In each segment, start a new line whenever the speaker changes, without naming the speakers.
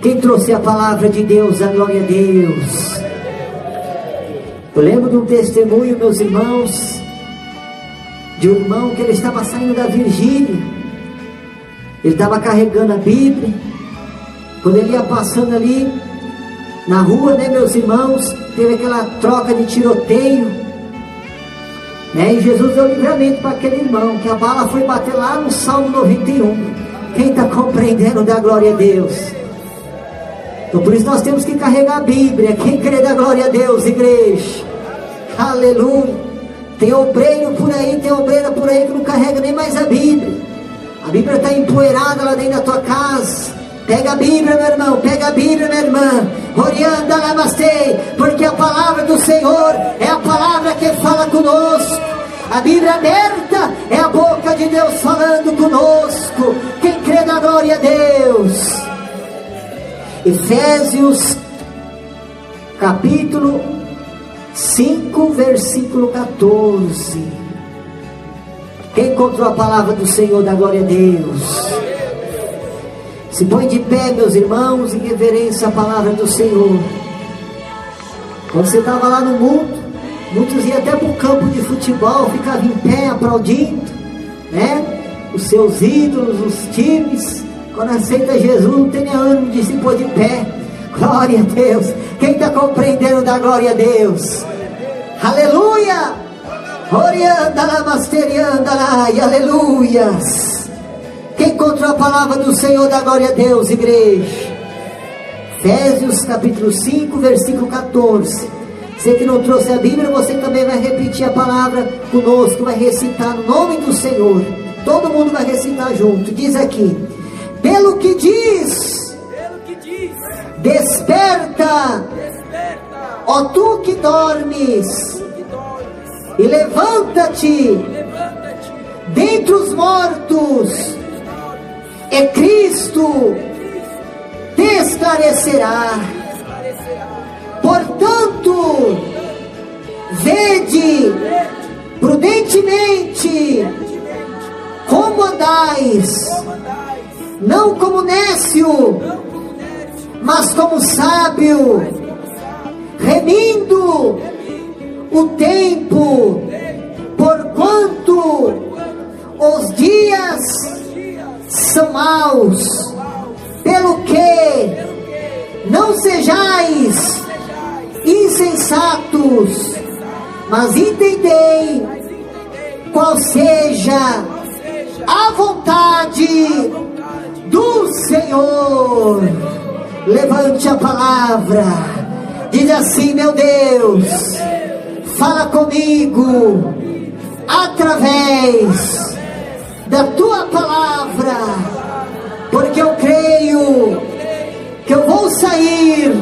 Quem trouxe a palavra de Deus, a glória a Deus. Eu lembro de um testemunho, meus irmãos, de um irmão que ele estava saindo da vigília. Ele estava carregando a Bíblia. Quando ele ia passando ali na rua, né, meus irmãos, teve aquela troca de tiroteio, né, e Jesus deu livramento para aquele irmão, que a bala foi bater lá no Salmo 91. Quem está compreendendo, dá glória a Deus. Então por isso nós temos que carregar a Bíblia. Quem crê, dá glória a Deus, igreja. Aleluia. Tem obreiro por aí, tem obreira por aí que não carrega nem mais a Bíblia. A Bíblia está empoeirada lá dentro da tua casa. Pega a Bíblia, meu irmão, pega a Bíblia, minha irmã. Orianda lamastei, porque a palavra do Senhor é a palavra que fala conosco. A Bíblia aberta é a boca de Deus falando conosco. Quem crê, dá glória a Deus. Efésios capítulo 5, versículo 14. Quem encontrou a palavra do Senhor, dá glória a Deus. Se põe de pé, meus irmãos, em reverência à palavra do Senhor. Quando você estava lá no mundo, muitos iam até para o campo de futebol, ficavam em pé aplaudindo, né? Os seus ídolos, os times. Quando aceita Jesus, não tem nem ânimo de se pôr de pé. Glória a Deus. Quem está compreendendo, dá glória a Deus. Aleluia. Aleluias. Quem encontrou a palavra do Senhor, dá glória a Deus, igreja. Efésios capítulo 5, versículo 14. Você que não trouxe a Bíblia, você também vai repetir a palavra conosco, vai recitar no nome do Senhor. Todo mundo vai recitar junto. Diz aqui: pelo que diz, desperta, ó tu que dormes, e levanta-te dentre os mortos, e Cristo te esclarecerá. Portanto, vede prudentemente como andais, não como nécio, mas como sábio, remindo o tempo, porquanto os dias são maus. Pelo que não sejais insensatos, mas entendei qual seja a vontade do Senhor. Levante a palavra, diz assim: meu Deus, fala comigo através da tua palavra, porque eu creio que eu vou sair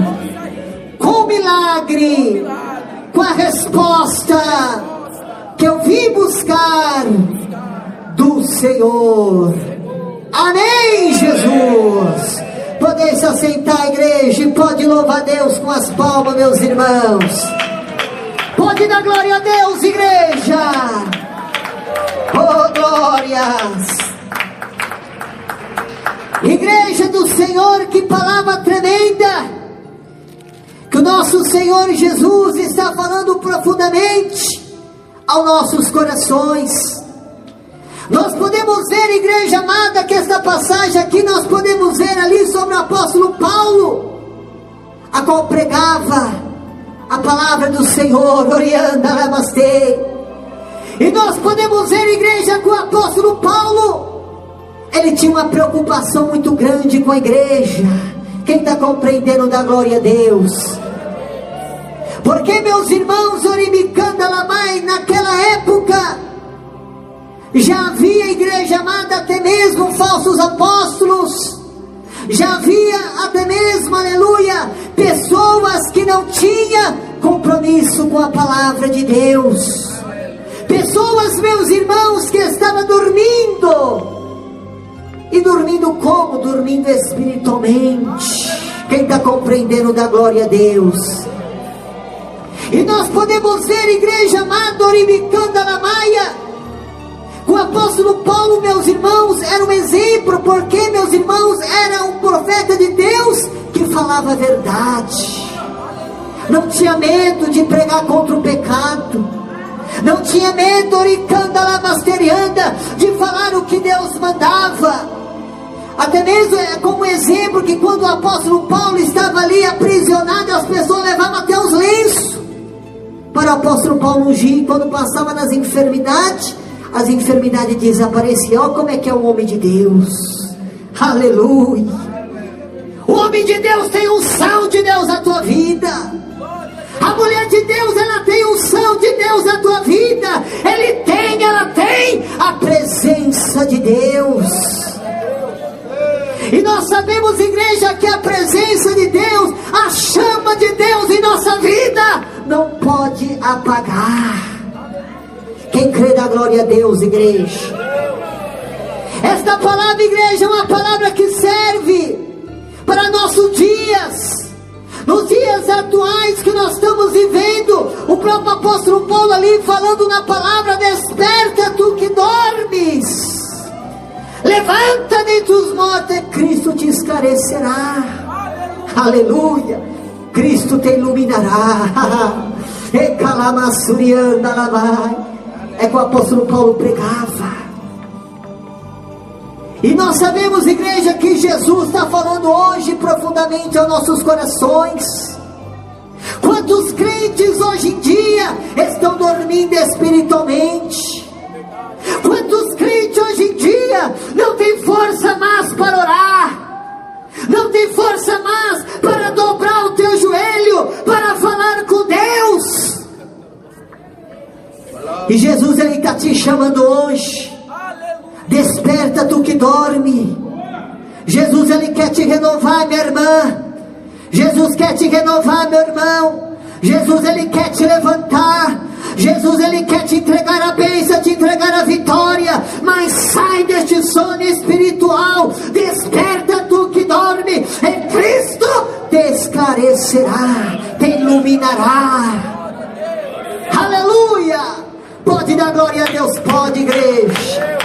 com milagre, com a resposta que eu vim buscar do Senhor. Amém, Jesus. Podem se assentar, igreja, e pode louvar Deus com as palmas, meus irmãos. Pode dar glória a Deus, igreja. Oh, glórias. Igreja do Senhor, que palavra tremenda que o nosso Senhor Jesus está falando profundamente aos nossos corações. Nós podemos ver, igreja amada, que esta passagem aqui nós podemos ver ali sobre o apóstolo Paulo, a qual pregava a palavra do Senhor. Orianda lamastei. E nós podemos ver, igreja, que o apóstolo Paulo, ele tinha uma preocupação muito grande com a igreja. Quem está compreendendo, dá glória a Deus. Porque, meus irmãos, Orimicanda Lamai, naquela época já havia, igreja amada, até mesmo falsos apóstolos. Já havia até mesmo, aleluia, pessoas que não tinham compromisso com a palavra de Deus. Pessoas, meus irmãos, que estavam dormindo. E dormindo como? Dormindo espiritualmente. Quem está compreendendo, dá glória a Deus. E nós podemos ver, igreja amada, Orimicanda Lamaia, o apóstolo Paulo, meus irmãos, era um exemplo, porque, meus irmãos, era um profeta de Deus falava a verdade, não tinha medo de pregar contra o pecado, não tinha medo, oricanda lavasterianda, de falar o que Deus mandava. Até mesmo como exemplo, que quando o apóstolo Paulo estava ali aprisionado, as pessoas levavam até os lenços para o apóstolo Paulo ungir. Quando passava nas enfermidades, as enfermidades desapareciam. Olha como é que é o homem de Deus, aleluia. O homem de Deus tem unção de Deus na tua vida. A mulher de Deus, ela tem unção de Deus na tua vida. Ela tem a presença de Deus. E nós sabemos, igreja, que a presença de Deus, a chama de Deus em nossa vida, não pode apagar. Quem crê, dá glória a Deus, igreja. Esta palavra, igreja, é uma palavra que serve para nossos dias. Nos dias atuais que nós estamos vivendo, o próprio apóstolo Paulo ali falando na palavra: desperta tu que dormes, levanta dentre os mortos, e Cristo te esclarecerá. Aleluia. Cristo te iluminará. É que o apóstolo Paulo pregava. E nós sabemos, igreja, que Jesus está falando hoje profundamente aos nossos corações. Quantos crentes hoje em dia estão dormindo espiritualmente? Quantos crentes hoje em dia não tem força mais para orar? Não tem força mais para dobrar o teu joelho, para falar com Deus? E Jesus, Ele está te chamando hoje. Desperta tu que dorme. Jesus, Ele quer te renovar, minha irmã. Jesus quer te renovar, meu irmão. Jesus, Ele quer te levantar. Jesus, Ele quer te entregar a bênção, te entregar a vitória. Mas sai deste sono espiritual. Desperta tu que dorme. Em Cristo te esclarecerá, te iluminará. Aleluia. Pode dar glória a Deus, pode, igreja.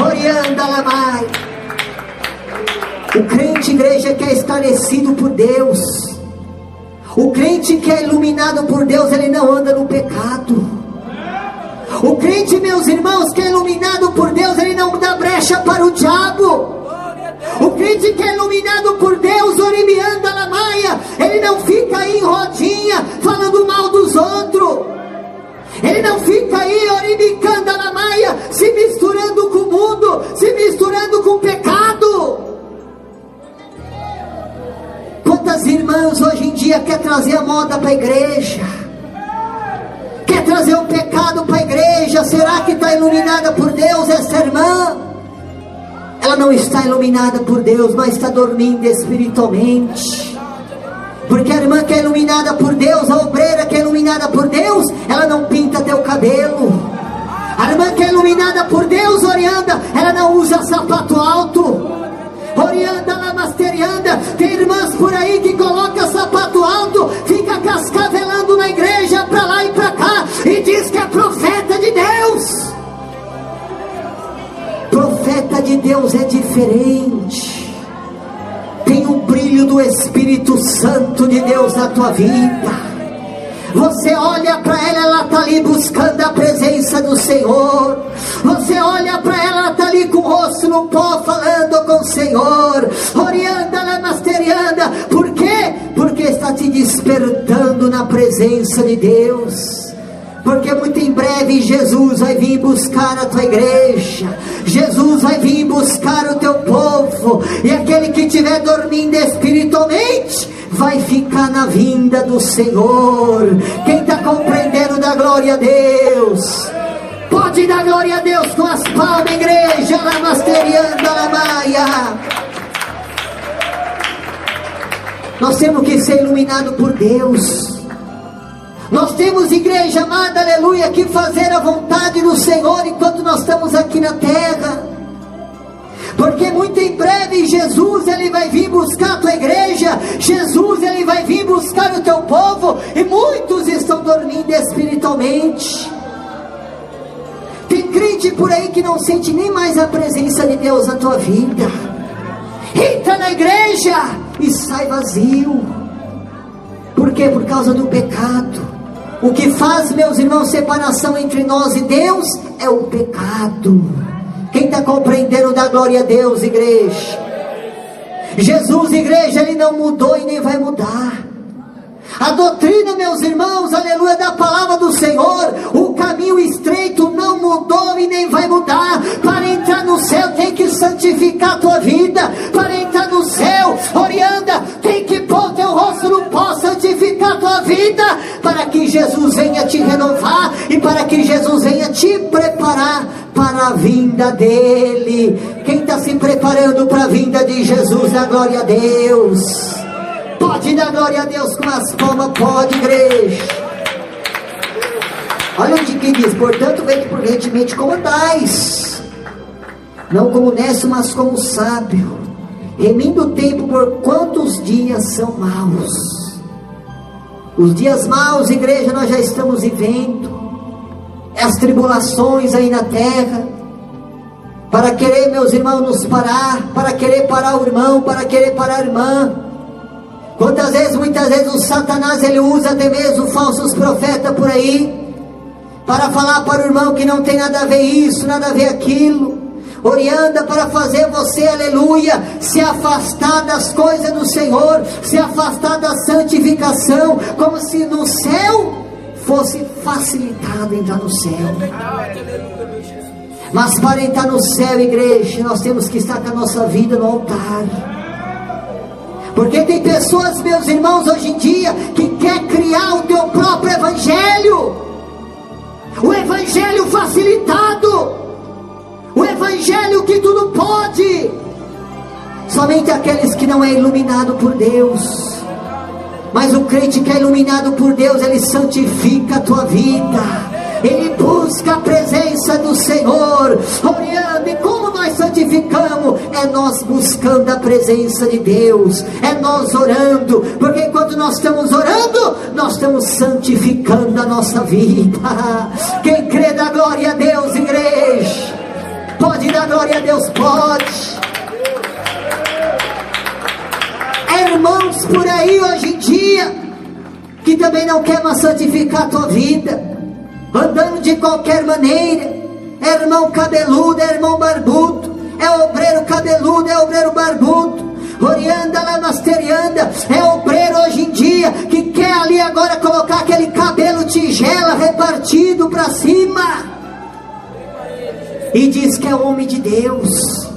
Orianda Lamai. O crente, igreja, que é esclarecido por Deus, o crente que é iluminado por Deus, ele não anda no pecado. O crente, meus irmãos, que é iluminado por Deus, ele não dá brecha para o diabo. O crente que é iluminado por Deus, Orimianda Lamaia, ele não fica aí em rodinha falando mal dos outros. Ele não fica aí, Orimicanda Lamaia, se misturando com o mundo, se misturando com o pecado. Quantas irmãs hoje em dia quer trazer a moda para a igreja, quer trazer o pecado para a igreja? Será que está iluminada por Deus essa irmã? Ela não está iluminada por Deus, mas está dormindo espiritualmente. Porque a irmã que é iluminada por Deus, a obreira que é iluminada por Deus, ela não pinta teu cabelo. A irmã que é iluminada por Deus, Orianda, ela não usa sapato alto. Orianda, Lamasterianda, tem irmãs por aí que coloca sapato alto, fica cascavelando na igreja, pra lá e pra cá, e diz que é profeta de Deus. Profeta de Deus é diferente. Tem o brilho do Espírito Santo de Deus na tua vida. Você olha para ela está ali buscando a presença do Senhor. Você olha para ela está ali com o rosto no pó, falando com o Senhor. Orianda, Lamasterianda. Por quê? Porque está te despertando na presença de Deus. Porque muito em breve Jesus vai vir buscar a tua igreja. Jesus vai vir buscar o teu povo. E aquele que estiver dormindo espiritualmente vai ficar na vinda do Senhor. Quem está compreendendo, dá glória a Deus. Pode dar glória a Deus com as palmas, igreja. Lamasterianda, Lamaia. Nós temos que ser iluminados por Deus. Nós temos, igreja amada, aleluia, que fazer a vontade do Senhor enquanto nós estamos aqui na terra. Porque muito em breve Jesus, Ele vai vir buscar a tua igreja. Jesus, Ele vai vir buscar o teu povo. E muitos estão dormindo espiritualmente. Tem crente por aí que não sente nem mais a presença de Deus na tua vida. Entra na igreja e sai vazio. Por quê? Por causa do pecado. O que faz, meus irmãos, separação entre nós e Deus é o pecado. Quem está compreendendo, dá glória a Deus, igreja. Jesus, igreja, Ele não mudou e nem vai mudar. A doutrina, meus irmãos, aleluia, da palavra do Senhor, o caminho estreito não mudou e nem vai mudar. Para entrar no céu tem que santificar a tua vida. Para entrar no céu, Orianda, tem que pôr teu rosto no pó, santificar a tua vida, para que Jesus venha te renovar e para que Jesus venha te preparar para a vinda dele. Quem está se preparando para a vinda de Jesus, dá glória a Deus. Pode dar glória a Deus com as palmas, pode, igreja. Olha onde que diz: portanto, vede prudentemente como andais, não como necio, mas como sábio, remindo o tempo, por quantos dias são maus. Os dias maus, igreja, nós já estamos vivendo. As tribulações aí na terra, para querer, meus irmãos, nos parar, para querer parar o irmão, para querer parar a irmã. Quantas vezes, muitas vezes o Satanás, ele usa até mesmo falsos profetas por aí, para falar para o irmão que não tem nada a ver isso, nada a ver aquilo. Orienta para fazer você, aleluia, se afastar das coisas do Senhor, se afastar da santificação, como se no céu fosse facilitado entrar no céu. Mas para entrar no céu, igreja, nós temos que estar com a nossa vida no altar. Porque tem pessoas, meus irmãos, hoje em dia, que quer criar o teu próprio evangelho. O evangelho facilitado. O evangelho que tudo pode. Somente aqueles que não é iluminado por Deus. Mas o crente que é iluminado por Deus, ele santifica a tua vida. Ele busca a presença do Senhor. Orando, e como nós santificamos? É nós buscando a presença de Deus. É nós orando. Porque enquanto nós estamos orando, nós estamos santificando a nossa vida. Quem crê, dá glória a Deus, igreja. Pode dar glória a Deus, pode. Irmãos por aí hoje em dia, que também não quer mais santificar a tua vida, andando de qualquer maneira. É irmão cabeludo, é irmão barbudo, é obreiro cabeludo, é obreiro barbudo, orianda, lamasterianda, é obreiro hoje em dia, que quer ali agora colocar aquele cabelo tigela repartido para cima, e diz que é homem de Deus.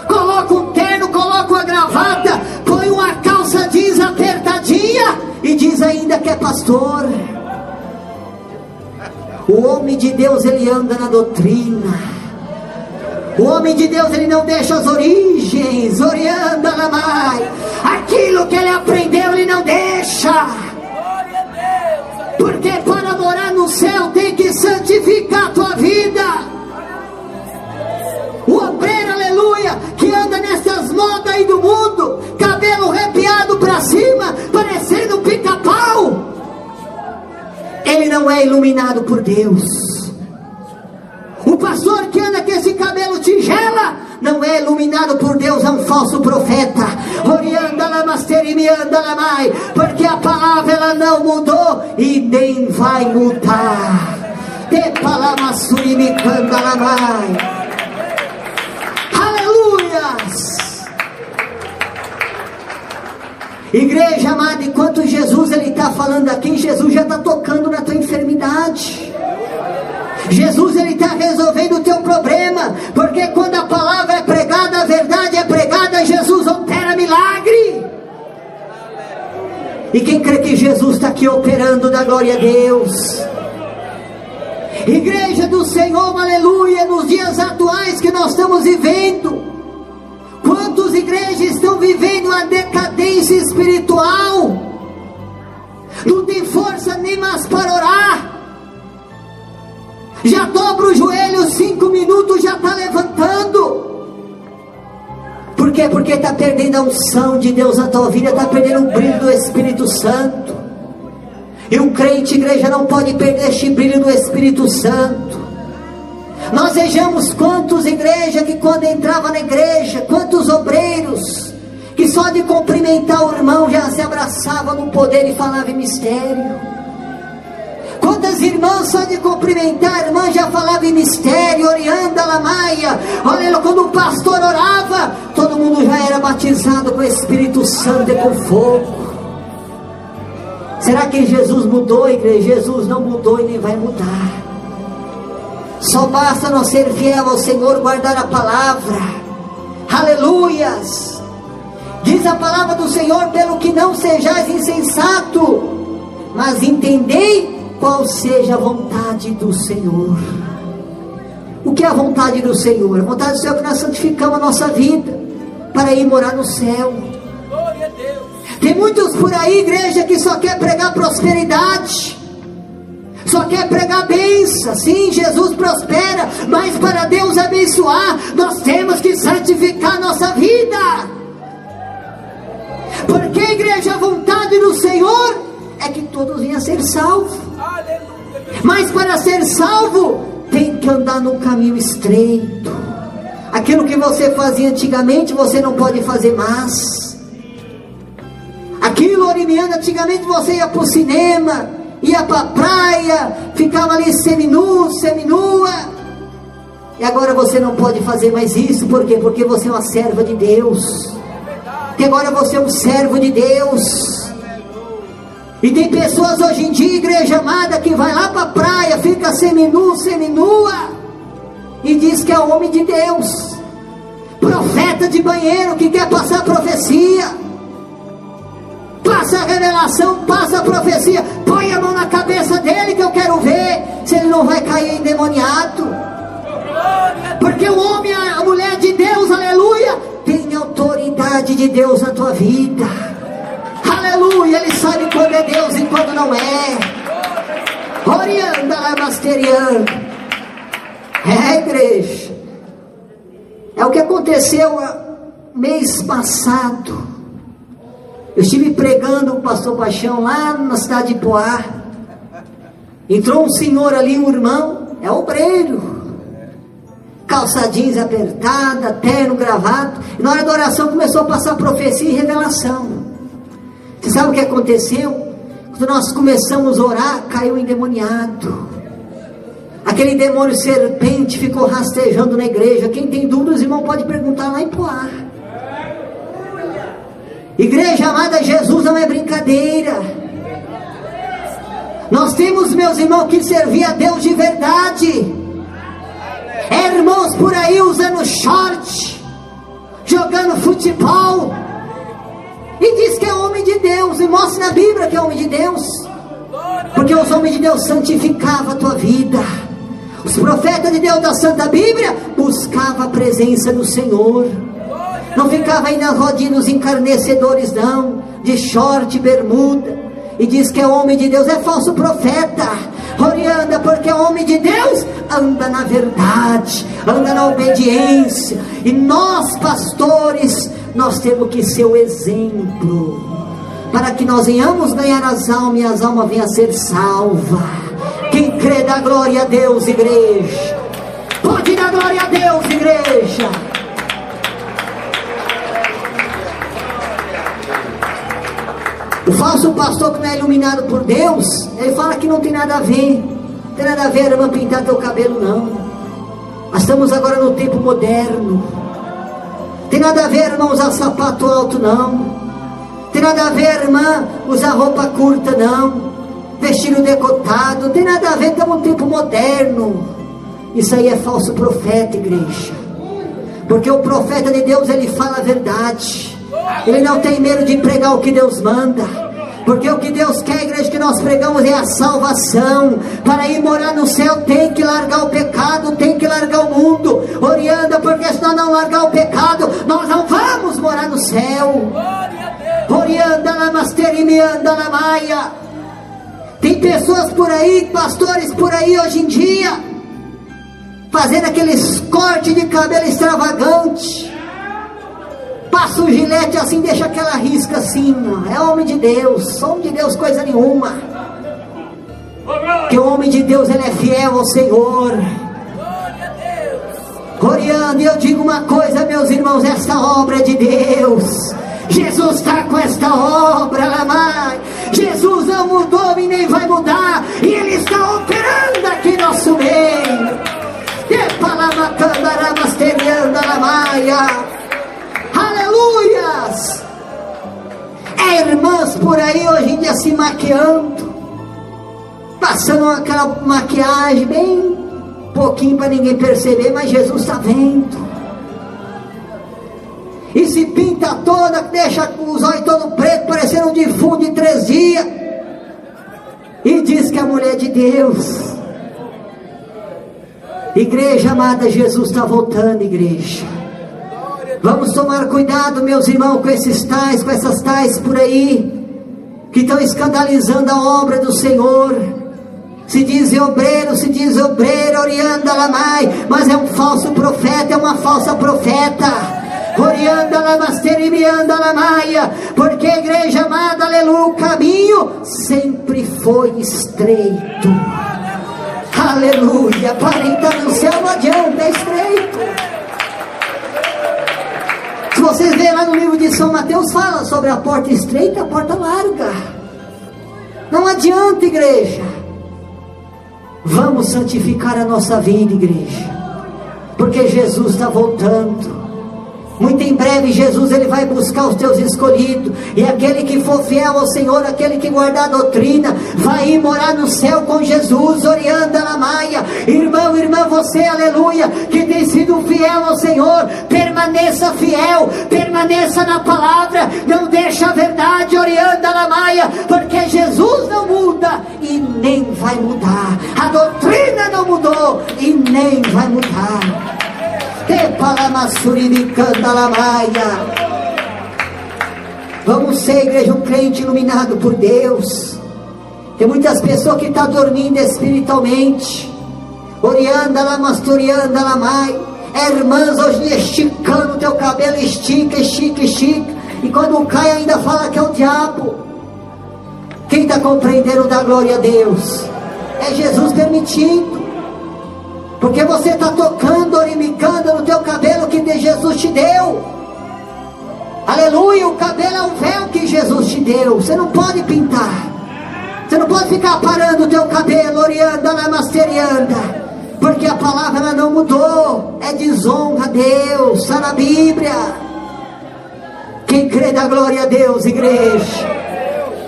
Coloca um terno, coloca uma gravata, põe uma calça jeans apertadinha e diz ainda que é pastor. O homem de Deus, ele anda na doutrina. O homem de Deus, ele não deixa as origens, orianda na mais. Aquilo que ele aprendeu, ele não deixa. Porque para morar no céu tem que santificar a tua vida. O obreiro, aleluia, que anda nessas modas aí do mundo, cabelo arrepiado para cima, parecendo um pica-pau, ele não é iluminado por Deus. O pastor que anda com esse cabelo tigela, não é iluminado por Deus, é um falso profeta. Orianda lamasteri anda lamai, porque a palavra ela não mudou e nem vai mudar. Te palamassuri me canta lamai. Igreja amada, enquanto Jesus ele está falando aqui, Jesus já está tocando na tua enfermidade. Jesus ele está resolvendo o teu problema, porque quando a palavra é pregada, a verdade é pregada, Jesus opera milagre. E quem crê que Jesus está aqui operando, dá glória a Deus. Igreja do Senhor, aleluia, nos dias atuais que nós estamos vivendo, quantas igrejas estão vivendo uma decadência espiritual, não tem força nem mais para orar, já dobra o joelho 5 minutos, já está levantando. Por quê? Porque está perdendo a unção de Deus na tua vida, está perdendo o brilho do Espírito Santo. E um crente, igreja, não pode perder este brilho do Espírito Santo. Nós vejamos quantos igrejas que quando entrava na igreja, quantos obreiros que só de cumprimentar o irmão já se abraçava no poder e falava em mistério? Quantas irmãs só de cumprimentar a irmã já falava em mistério, Orianda Lamaia? Olha, quando o pastor orava, todo mundo já era batizado com o Espírito Santo e com fogo. Será que Jesus mudou, igreja? Jesus não mudou e nem vai mudar. Só basta nós ser fiel ao Senhor, guardar a palavra. Aleluias! Diz a palavra do Senhor: pelo que não sejais insensato, mas entendei qual seja a vontade do Senhor. O que é a vontade do Senhor? A vontade do Senhor é que nós santificamos a nossa vida para ir morar no céu.
Glória a Deus.
Tem muitos por aí, igreja, que só quer pregar prosperidade, só quer pregar bênção. Sim, Jesus prospera, mas para Deus abençoar, nós temos que santificar nossa vida. Porque, igreja, a vontade do Senhor é que todos venham a ser salvos.
Aleluia.
Mas para ser salvo, tem que andar num caminho estreito. Aquilo que você fazia antigamente, você não pode fazer mais. Aquilo, Orimiana, antigamente você ia para o cinema, ia para a praia, ficava ali seminu, seminua. E agora você não pode fazer mais isso. Por quê? Porque você é uma serva de Deus. Que agora você é um servo de Deus. E tem pessoas hoje em dia, igreja amada, que vai lá para a praia, fica seminu, seminua, e diz que é homem de Deus. Profeta de banheiro que quer passar profecia, passa a revelação, passa a profecia, põe a mão na cabeça dele que eu quero ver se ele não vai cair endemoniado. Porque o homem, a mulher de Deus, aleluia, tem autoridade de Deus na tua vida. Aleluia, ele sabe quando é Deus e quando não é. Orianda Lamasteriano. É, igreja. É o que aconteceu mês passado. Eu estive pregando o pastor Paixão lá na cidade de Poá. Entrou um senhor ali, um irmão, é obreiro, calça jeans apertada, terno, gravata. E na hora da oração começou a passar profecia e revelação. Você sabe o que aconteceu? Quando nós começamos a orar, caiu o endemoniado. Aquele demônio serpente ficou rastejando na igreja. Quem tem dúvidas, irmão, pode perguntar lá em Poá. Igreja amada, Jesus não é brincadeira. Nós temos, meus irmãos, que servir a Deus de verdade. É irmãos por aí usando short, jogando futebol, e diz que é homem de Deus, e mostra na Bíblia que é homem de Deus. Porque os homens de Deus santificavam a tua vida. Os profetas de Deus da Santa Bíblia buscavam a presença do Senhor. Não ficava aí nas rodinhas dos encarnecedores não, de short, bermuda, e diz que é homem de Deus. É falso profeta. Orianda, porque é homem de Deus, anda na verdade, anda na obediência. E nós, pastores, nós temos que ser o exemplo, para que nós venhamos ganhar as almas, e as almas venham a ser salvas. Quem crê, dá glória a Deus, igreja. Pode dar glória a Deus, igreja. O falso pastor que não é iluminado por Deus, ele fala que não tem nada a ver. Não tem nada a ver, irmã, pintar teu cabelo, não. Nós estamos agora no tempo moderno. Tem nada a ver, irmã, usar sapato alto, não. Tem nada a ver, irmã, usar roupa curta, não. Vestir o decotado. Tem nada a ver, estamos no tempo moderno. Isso aí é falso profeta, igreja. Porque o profeta de Deus, ele fala a verdade. Ele não tem medo de pregar o que Deus manda. Porque o que Deus quer, igreja, que nós pregamos é a salvação. Para ir morar no céu tem que largar o pecado, tem que largar o mundo. Orianda, porque se nós não largar o pecado, nós não vamos morar no céu. Orianda na masterimianda na maia. Tem pessoas por aí, pastores por aí hoje em dia, fazendo aqueles cortes de cabelo extravagante. Passa o gilete assim, deixa aquela risca assim, ó. É homem de Deus, coisa nenhuma. Porque o homem de Deus, ele é fiel ao Senhor. Glória a Deus. E eu digo uma coisa, meus irmãos, essa obra é de Deus. esta obra, Lamai. Jesus não mudou e nem vai mudar, e Ele está operando aqui em nosso meio. Aleluias! Irmãs por aí hoje em dia se maquiando, passando aquela maquiagem bem pouquinho para ninguém perceber, mas Jesus está vendo. E se pinta toda, deixa os olhos todo preto, parecendo um defunto de 3 dias, e diz que é a mulher de Deus. Igreja amada, Jesus está voltando, igreja. Vamos tomar cuidado, meus irmãos, com esses tais, com essas tais por aí, que estão escandalizando a obra do Senhor. Se diz obreiro, orianda lamai, mas é um falso profeta, é uma falsa profeta. Orianda lamasteribianda lamaia, porque a igreja amada, aleluia, o caminho sempre foi estreito. Aleluia, para entrar no céu não adianta, é estreito. Se vocês verem lá no livro de São Mateus, fala sobre a porta estreita e a porta larga. Não adianta, igreja. Vamos santificar a nossa vida, igreja, porque Jesus está voltando. Muito em breve Jesus ele vai buscar os teus escolhidos, e aquele que for fiel ao Senhor, aquele que guardar a doutrina, vai ir morar no céu com Jesus. Orianda na maia, irmão, irmã, você, aleluia, que tem sido fiel ao Senhor, permaneça fiel, permaneça na palavra, não deixa a verdade, orianda na maia, porque Jesus não muda e nem vai mudar, a doutrina não mudou e nem vai mudar. Vamos ser, igreja, um crente iluminado por Deus. Tem muitas pessoas que estão dormindo espiritualmente. Orianda lá, mastorianda lá, mãe. Irmãs hoje esticando o teu cabelo, estica. E quando cai ainda fala que é o diabo. Quem está compreendendo da glória a Deus? É Jesus permitindo. Porque você está tocando, orimicando no teu cabelo que Jesus te deu. Aleluia, o cabelo é o véu que Jesus te deu. Você não pode pintar. Você não pode ficar parando o teu cabelo, orianda, namasterianda. Porque a palavra ela não mudou. É desonra a Deus, está na Bíblia. Quem crê da glória a Deus, igreja?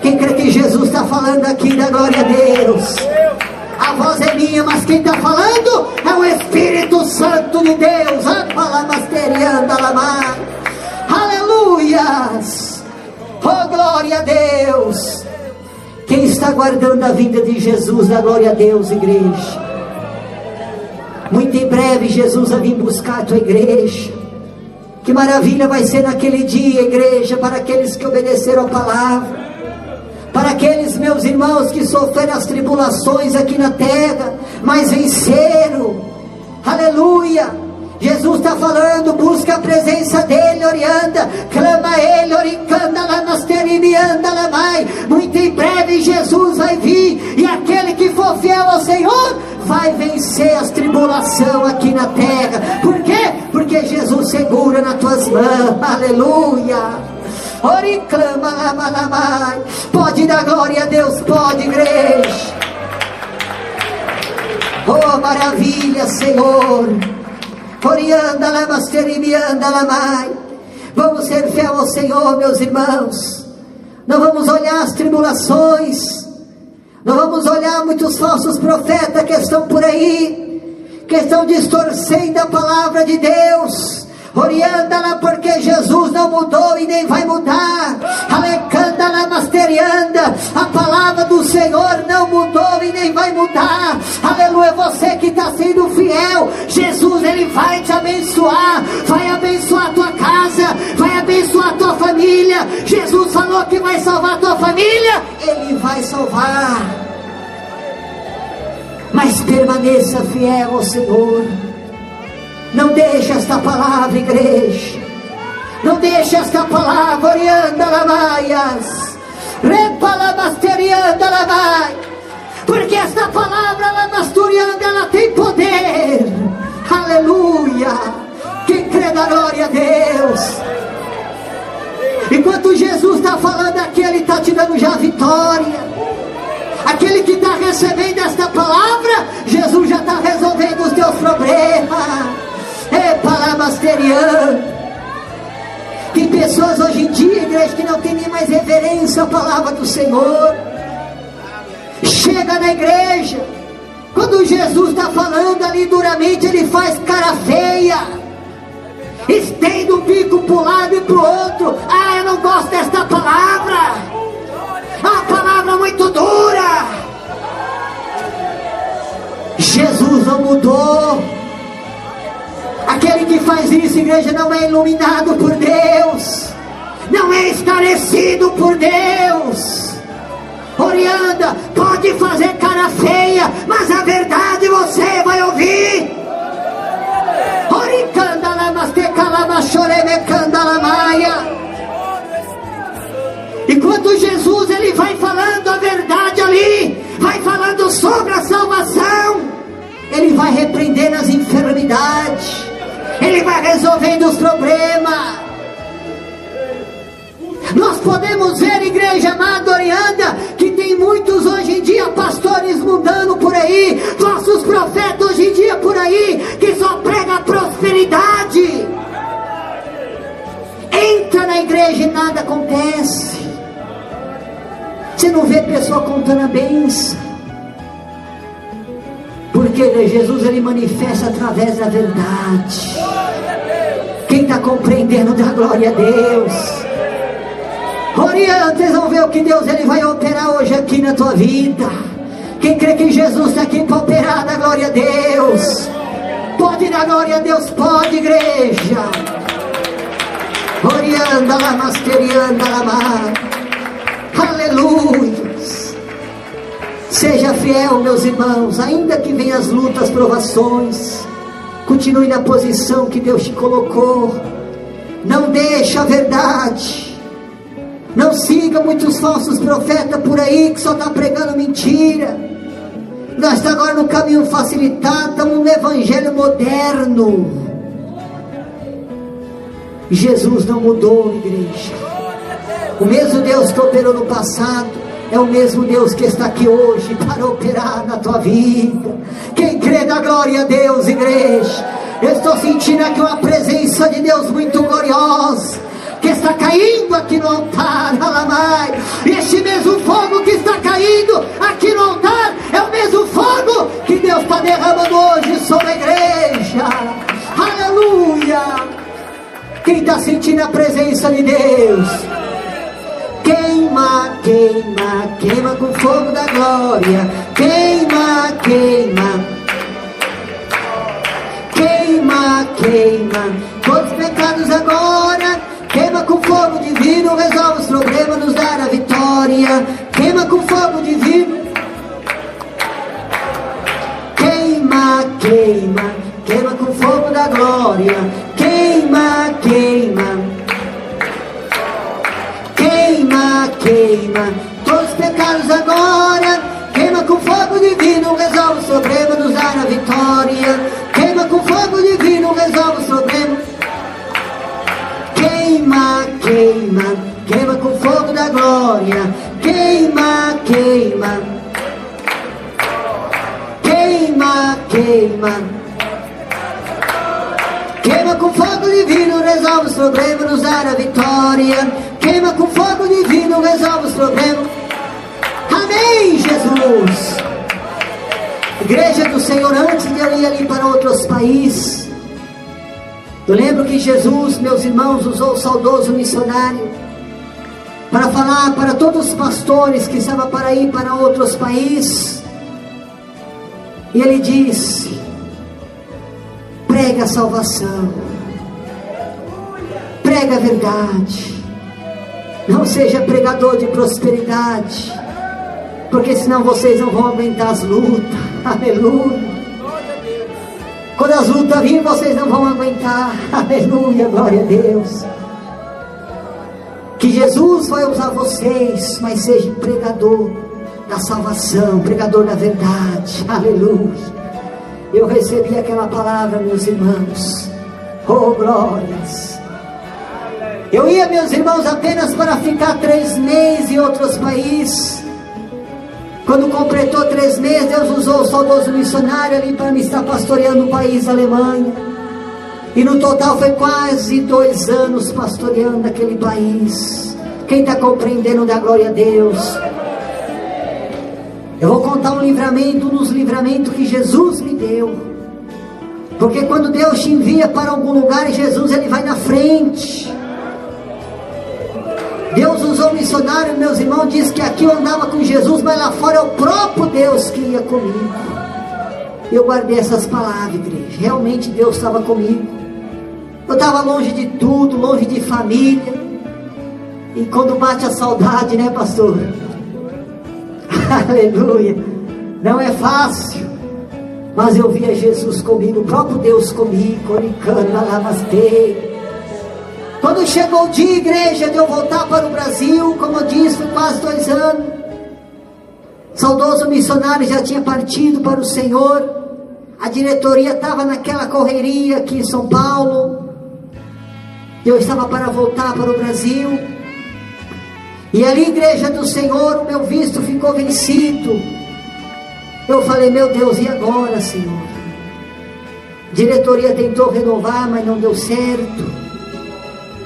Quem crê que Jesus está falando aqui da glória a Deus? A voz é minha, mas quem está falando é o Espírito Santo de Deus. Aleluias! Oh, glória a Deus! Quem está guardando a vinda de Jesus, da glória a Deus, igreja? Muito em breve Jesus vai vir buscar a tua igreja. Que maravilha vai ser naquele dia, igreja, para aqueles que obedeceram a palavra. Para aqueles meus irmãos que sofreram as tribulações aqui na terra, mas venceram. Aleluia! Jesus está falando, busca a presença dele, orianda, clama a ele, oricanda lá nas terimianda lá mai. Muito em breve Jesus vai vir, e aquele que for fiel ao Senhor vai vencer as tribulações aqui na terra. Por quê? Porque Jesus segura nas tuas mãos. Aleluia! Oriclama lamanamai. Pode dar glória a Deus, pode, igreja. Oh, maravilha, Senhor. Orianda lamasterimianda lamai. Vamos ser fiel ao Senhor, meus irmãos. Não vamos olhar as tribulações. Não vamos olhar muitos falsos profetas que estão por aí, que estão distorcendo a palavra de Deus. Orianda-la, porque Jesus não mudou e nem vai mudar. Alecanda-la, masterianda. A palavra do Senhor não mudou e nem vai mudar. Aleluia, você que está sendo fiel, Jesus ele vai te abençoar. Vai abençoar a tua casa, vai abençoar a tua família. Jesus falou que vai salvar a tua família, ele vai salvar. Mas permaneça fiel ao Senhor. Não deixe esta palavra, igreja. Não deixe esta palavra, orianda lamaias. Repalamasterianda lamai. Porque esta palavra lamasturianda, ela tem poder. Aleluia. Quem crê na glória a Deus. E quando Enquanto Jesus está falando aqui, Ele está te dando já a vitória. Aquele que está recebendo esta palavra, Jesus já está resolvendo os teus problemas. É palavasteriano. Tem pessoas hoje em dia, igreja, que não tem nem mais reverência à palavra do Senhor. Chega na igreja, quando Jesus está falando ali duramente, ele faz cara feia, estende um bico para um lado e para o outro. Ah, eu não gosto desta palavra, é uma palavra muito dura. Jesus não mudou. Aquele que faz isso, igreja, não é iluminado por Deus, não é esclarecido por Deus. Orianda, pode fazer cara feia, mas a verdade você vai ouvir. Enquanto Jesus ele vai falando a verdade ali, vai falando sobre a salvação, ele vai repreendendo as enfermidades, ele vai resolvendo os problemas. Nós podemos ver, igreja amada Orianda, que tem muitos hoje em dia pastores mudando por aí, falsos profetas hoje em dia por aí, que só pregam prosperidade. Entra na igreja e nada acontece. Você não vê pessoa contando a bênção, porque Jesus ele manifesta através da verdade. Quem está compreendendo, dá glória a Deus. Orienta, vocês vão ver o que Deus ele vai operar hoje aqui na tua vida. Quem crê que Jesus está aqui para operar, dá glória a Deus. Pode dar glória a Deus, pode, igreja. Orianda lá, masterianda lá, aleluia. Seja fiel, meus irmãos, ainda que venham as lutas, provações, continue na posição que Deus te colocou. Não deixe a verdade. Não siga muitos falsos profetas por aí que só está pregando mentira. Nós estamos agora no caminho facilitado, estamos no evangelho moderno. Jesus não mudou, igreja. O mesmo Deus que operou no passado é o mesmo Deus que está aqui hoje para operar na tua vida. Quem crê, dá glória a Deus, igreja. Eu estou sentindo aqui uma presença de Deus muito gloriosa, que está caindo aqui no altar, alamai. Este mesmo fogo que está caindo aqui no altar é o mesmo fogo que Deus está derramando hoje sobre a igreja. Aleluia. Quem está sentindo a presença de Deus? Queima, queima, queima com fogo da glória. Queima, queima, queima, queima todos os pecados agora. Queima com fogo divino, resolve os problemas, nos dá a vitória. Queima com fogo divino. Queima, queima, queima com fogo da glória. Queima, queima, queima, queima todos os pecados agora. Queima com fogo divino, resolve os problemas, nos dá a vitória. Queima com fogo divino, resolve os problemas. Queima, queima, queima com fogo da glória. Queima, queima, queima, queima, queima com fogo divino, resolve os problemas, nos dá a vitória. Queima com fogo divino, resolve os problemas. Amém, Jesus. Igreja do Senhor, antes de eu ir ali para outros países, eu lembro que Jesus, meus irmãos, usou o saudoso missionário para falar para todos os pastores que estavam para ir para outros países. E ele disse: prega a salvação, prega a verdade, não seja pregador de prosperidade, porque senão vocês não vão aguentar as lutas. Aleluia. Quando as lutas virem, vocês não vão aguentar. Aleluia, glória a Deus. Que Jesus vai usar vocês, mas seja pregador da salvação, pregador da verdade. Aleluia. Eu recebi aquela palavra, meus irmãos. Oh, glórias. Eu ia, meus irmãos, apenas para ficar 3 meses em outros países. Quando completou 3 meses, Deus usou o saudoso missionário ali para me estar pastoreando o país da Alemanha. E no total foi quase 2 anos pastoreando aquele país. Quem está compreendendo, dá glória a Deus. Eu vou contar um dos livramentos que Jesus me deu. Porque quando Deus te envia para algum lugar, Jesus ele vai na frente. Deus usou o missionário, meus irmãos, diz que aqui eu andava com Jesus, mas lá fora é o próprio Deus que ia comigo. Eu guardei essas palavras, igreja. Realmente Deus estava comigo. Eu estava longe de tudo, longe de família. E quando bate a saudade, né, pastor? Aleluia. Não é fácil. Mas eu via Jesus comigo, o próprio Deus comigo. Quando chegou o dia, igreja, de eu voltar para o Brasil, como eu disse, foi quase 2 anos. Saudoso missionário já tinha partido para o Senhor. A diretoria estava naquela correria aqui em São Paulo. Eu estava para voltar para o Brasil. E ali, igreja do Senhor, o meu visto ficou vencido. Eu falei, meu Deus, e agora, Senhor? A diretoria tentou renovar, mas não deu certo.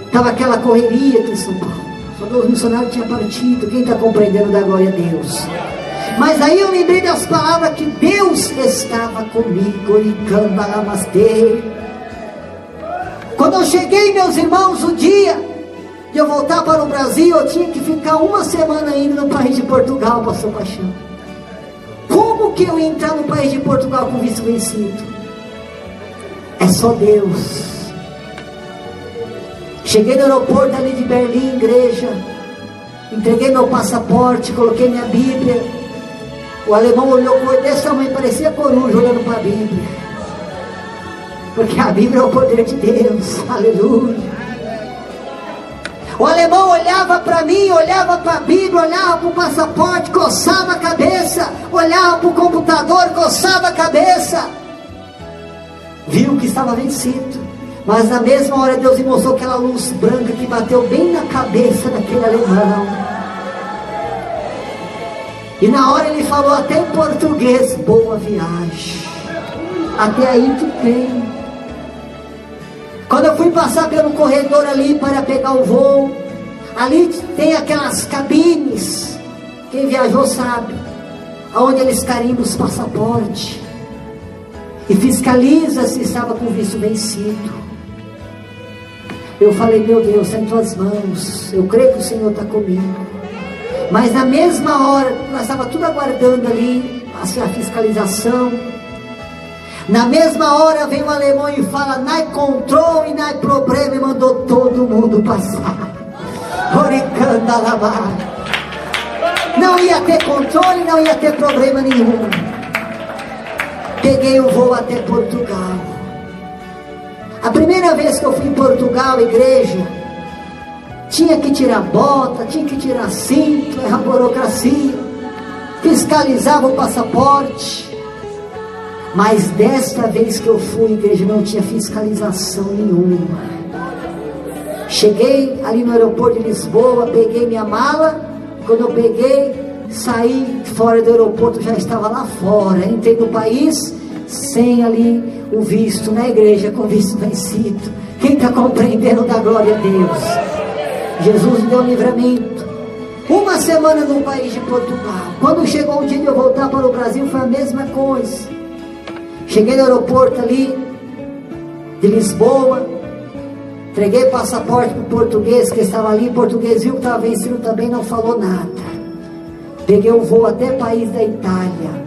Estava aquela correria aqui em São Paulo. Falou, o missionário tinha partido. Quem está compreendendo, dá glória a Deus. Mas aí eu lembrei das palavras que Deus estava comigo. Quando eu cheguei, meus irmãos, o dia de eu voltar para o Brasil, eu tinha que ficar 1 semana ainda no país de Portugal, pastor Paixão. Como que eu ia entrar no país de Portugal com visto vencido? É só Deus. Cheguei no aeroporto ali de Berlim, igreja. Entreguei meu passaporte, coloquei minha Bíblia. O alemão olhou com desse tamanho, parecia coruja olhando para a Bíblia. Porque a Bíblia é o poder de Deus. Aleluia. O alemão olhava para mim, olhava para a Bíblia, olhava para o passaporte, coçava a cabeça, olhava para o computador, coçava a cabeça. Viu que estava vencido. Mas na mesma hora Deus me mostrou aquela luz branca que bateu bem na cabeça daquele alemão. E na hora ele falou até em português, boa viagem. Até aí tudo bem. Quando eu fui passar pelo corredor ali para pegar o voo, ali tem aquelas cabines, quem viajou sabe, onde eles carimbam os passaportes e fiscaliza se estava com visto vencido. Eu falei, meu Deus, está em tuas mãos, eu creio que o Senhor está comigo. Mas na mesma hora, nós estávamos tudo aguardando ali a fiscalização. Na mesma hora vem um alemão e fala, não há controle, não há problema, e mandou todo mundo passar. Não ia ter controle, não ia ter problema nenhum. Peguei o voo até Portugal. A primeira vez que eu fui em Portugal, igreja, tinha que tirar bota, tinha que tirar cinto, a burocracia, fiscalizava o passaporte. Mas desta vez que eu fui, igreja, não tinha fiscalização nenhuma. Cheguei ali no aeroporto de Lisboa, peguei minha mala. Quando eu peguei, saí fora do aeroporto, já estava lá fora. Entrei no país sem ali o visto, na igreja com visto vencido. Quem está compreendendo, dá glória a Deus. Jesus me deu livramento. 1 semana no país de Portugal. Quando chegou o dia de eu voltar para o Brasil, foi a mesma coisa. Cheguei no aeroporto ali de Lisboa, entreguei o passaporte para o português que estava ali. O português viu que estava vencido também, não falou nada. Peguei o voo até o país da Itália.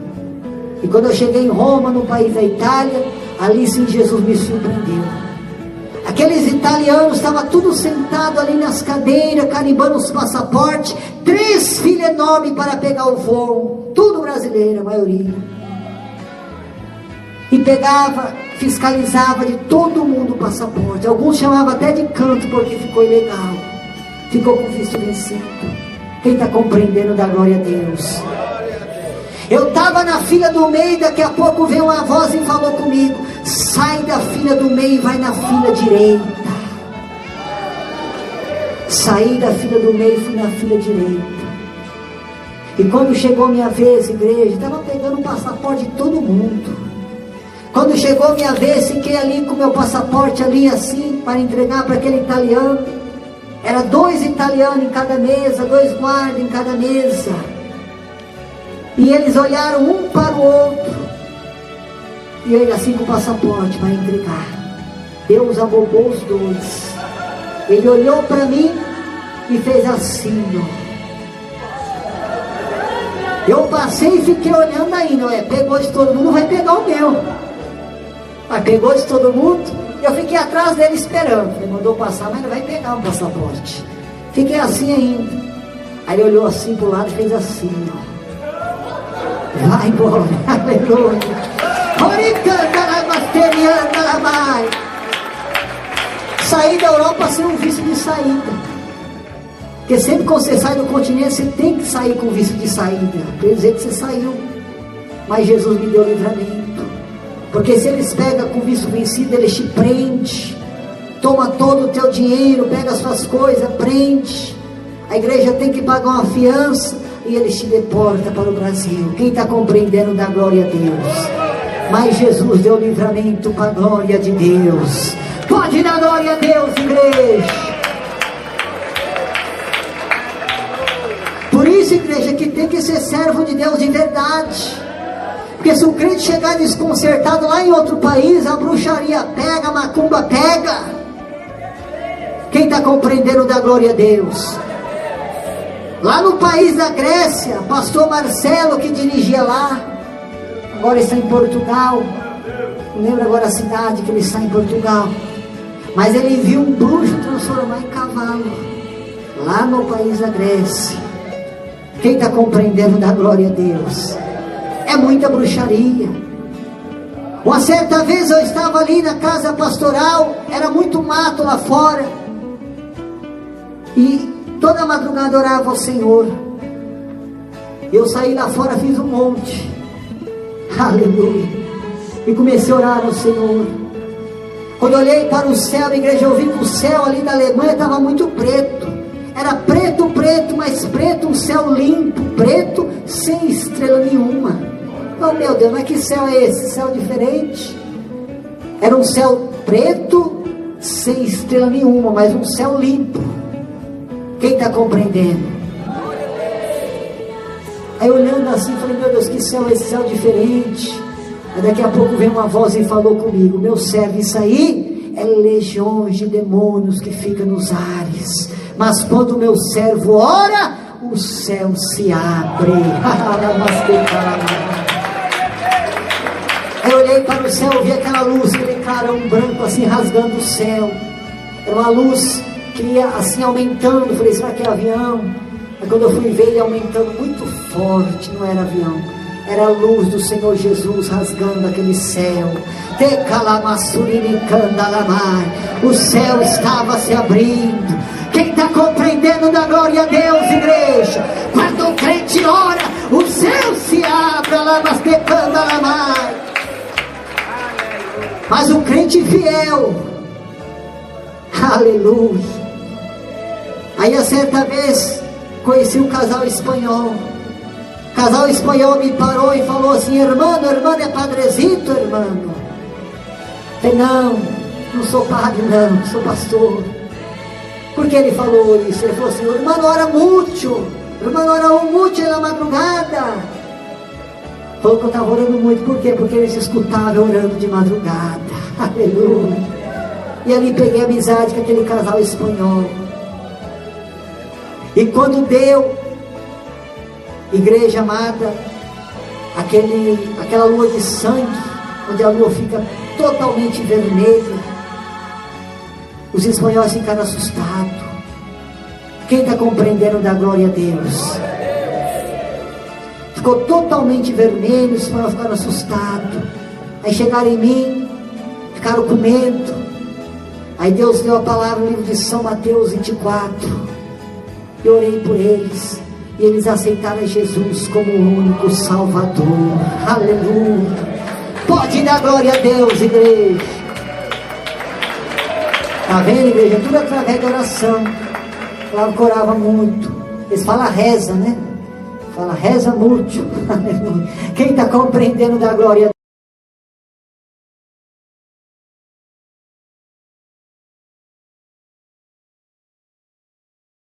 E quando eu cheguei em Roma, no país da Itália, ali sim Jesus me surpreendeu. Aqueles italianos estavam tudo sentados ali nas cadeiras, carimbando os passaportes. 3 filas enormes para pegar o voo. Tudo brasileiro, a maioria. E pegava, fiscalizava de todo mundo o passaporte. Alguns chamavam até de canto porque ficou ilegal. Ficou com visto vencido. Quem está compreendendo, dá glória a Deus. Eu estava na fila do meio, daqui a pouco veio uma voz e falou comigo, sai da fila do meio e vai na fila direita. Saí da fila do meio e fui na fila direita. E quando chegou minha vez, igreja, estava pegando o passaporte de todo mundo. Quando chegou minha vez, fiquei ali com meu passaporte ali assim, para entregar para aquele italiano. Era 2 italianos em cada mesa, 2 guardas em cada mesa. E eles olharam um para o outro. E ele assim com o passaporte para entregar. Deus abobou os 2. Ele olhou para mim e fez assim, ó. Eu passei e fiquei olhando ainda, pegou de todo mundo, vai pegar o meu. Mas pegou de todo mundo, eu fiquei atrás dele esperando. Ele mandou passar, mas ele vai pegar o passaporte. Fiquei assim ainda. Aí ele olhou assim pro lado e fez assim, ó. Vai embora, aleluia. Saí da Europa sem um visto de saída. Porque sempre que você sai do continente, você tem que sair com visto de saída, para dizer que você saiu. Mas Jesus me deu livramento. Porque se eles pegam com visto vencido, eles te prendem, toma todo o teu dinheiro, pega as suas coisas, prende. A igreja tem que pagar uma fiança e eles te deportam para o Brasil. Quem está compreendendo, dá glória a Deus. Mas Jesus deu livramento para a glória de Deus. Pode dar glória a Deus, igreja. Por isso, igreja, que tem que ser servo de Deus de verdade. Porque se o crente chegar desconcertado lá em outro país, a bruxaria pega, a macumba pega. Quem está compreendendo, dá glória a Deus. Lá no país da Grécia, pastor Marcelo, que dirigia lá, agora está em Portugal. Não lembro agora a cidade que ele está em Portugal. Mas ele viu um bruxo transformar em cavalo, lá no país da Grécia. Quem está compreendendo, dá glória a Deus. É muita bruxaria. Uma certa vez eu estava ali na casa pastoral, era muito mato lá fora, e toda madrugada orava ao Senhor. Eu saí lá fora, fiz um monte, aleluia, e comecei a orar ao Senhor. Quando olhei para o céu, igreja, eu vi que o céu ali da Alemanha estava muito preto. Era preto, preto, mas preto, um céu limpo, preto, sem estrela nenhuma. Oh meu Deus, mas que céu é esse? Céu diferente. Era um céu preto, sem estrela nenhuma, mas um céu limpo. Quem está compreendendo? Aí olhando assim, falei, meu Deus, que céu é esse? Céu diferente. Aí daqui a pouco veio uma voz e falou comigo, meu servo, isso aí é legiões de demônios que ficam nos ares. Mas quando o meu servo ora, o céu se abre. Aí eu olhei para o céu, vi aquela luz, aquele clarão branco assim rasgando o céu. Era uma luz que ia assim aumentando. Falei, será que é avião? Aí quando eu fui ver ele aumentando muito forte, não era avião, era a luz do Senhor Jesus rasgando aquele céu. O céu estava se abrindo. Quem está compreendendo, dá glória a Deus, igreja. Quando o crente ora, o céu se abre. Mas o crente fiel, aleluia. Aí a certa vez conheci um casal espanhol. O casal espanhol me parou e falou assim, irmão, é padrecito, irmão? Eu falei, não sou padre não, sou pastor. Por que ele falou isso? Ele falou assim, irmão ora muito, na madrugada. Falou que eu estava orando muito. Por quê? Porque ele se escutava orando de madrugada. Aleluia. E ali peguei amizade com aquele casal espanhol. E quando deu, igreja amada, aquela lua de sangue, onde a lua fica totalmente vermelha, os espanhóis ficaram assustados. Quem está compreendendo, dá glória a Deus. Ficou totalmente vermelho, os espanhóis ficaram assustados. Aí chegaram em mim, ficaram com medo. Aí Deus deu a palavra no livro de São Mateus 24. Eu orei por eles, e eles aceitaram Jesus como o único Salvador. Aleluia. Pode dar glória a Deus, igreja. Está vendo, igreja? Tudo através da oração. Flávio orava muito. Eles falam reza, né? Fala reza muito. Quem está compreendendo da glória